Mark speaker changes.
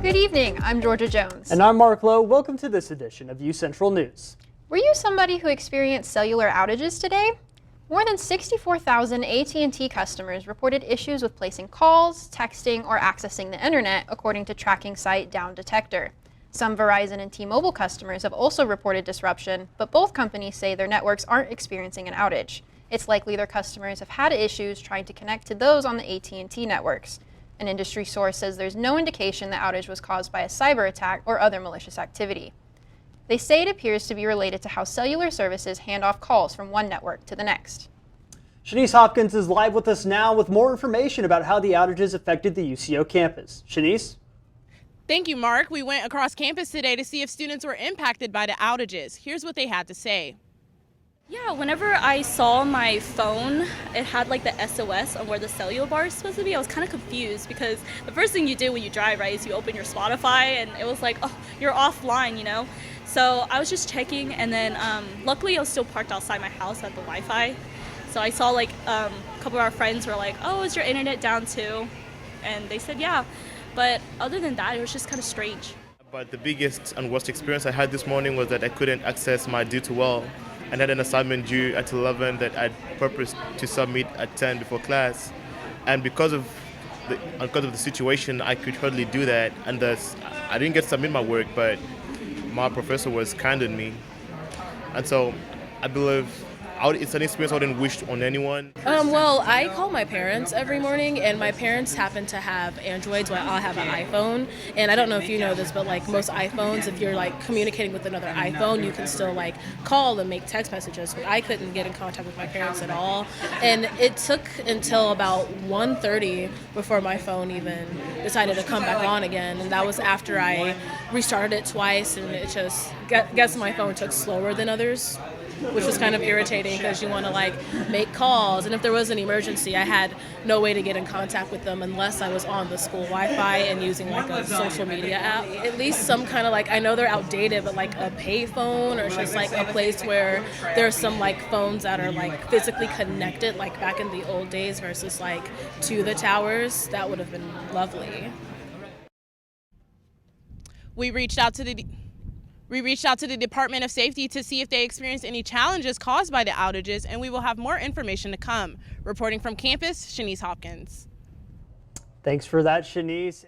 Speaker 1: Good evening, I'm Georgia Jones.
Speaker 2: And I'm Mark Lowe. Welcome to this edition of U Central News.
Speaker 1: Were you somebody who experienced cellular outages today? More than 64,000 AT&T customers reported issues with placing calls, texting, or accessing the internet, according to tracking site Down-Detector. Some Verizon and T-Mobile customers have also reported disruption, but both companies say their networks aren't experiencing an outage. It's likely their customers have had issues trying to connect to those on the AT&T networks. An industry source says there's no indication the outage was caused by a cyber attack or other malicious activity. They say it appears to be related to how cellular services hand off calls from one network to the next.
Speaker 2: Shanice Hopkins is live with us now with more information about how the outages affected the UCO campus. Shanice?
Speaker 3: Thank you, Mark. We went across campus today to see if students were impacted by the outages. Here's what they had to say.
Speaker 4: Yeah, whenever I saw my phone, it had like the SOS on where the cellular bar is supposed to be. I was kind of confused because the first thing you do when you drive, right, is you open your Spotify and it was like, oh, you're offline, you know? So I was just checking, and then luckily I was still parked outside my house at the Wi-Fi. So I saw like a couple of our friends were like, oh, is your internet down too? And they said, yeah. But other than that, it was just kind of strange.
Speaker 5: But the biggest and worst experience I had this morning was that I couldn't access my due to well. I had an assignment due at 11 that I'd purposed to submit at 10 before class. And because of the situation, I could hardly do that. And thus, I didn't get to submit my work, but my professor was kind on me. And so I believe it's an experience I wouldn't wish on anyone.
Speaker 6: Well, I call my parents every morning, and my parents happen to have Androids while I have an iPhone. And I don't know if you know this, but like most iPhones, if you're like communicating with another iPhone, you can still like call and make text messages. But I couldn't get in contact with my parents at all. And it took until about 1:30 before my phone even decided to come back on again. And that was after I restarted it twice, and it just, guess my phone took slower than others, which was kind of irritating because you want to like make calls, and if there was an emergency, I had no way to get in contact with them unless I was on the school Wi-Fi and using like a social media app. At least some kind of like, I know they're outdated, but like a pay phone, or just like a place where there's some like phones that are like physically connected, like back in the old days versus like to the towers. That would have been lovely.
Speaker 3: We reached out to the Department of Safety to see if they experienced any challenges caused by the outages, and we will have more information to come. Reporting from campus, Shanice Hopkins.
Speaker 2: Thanks for that, Shanice.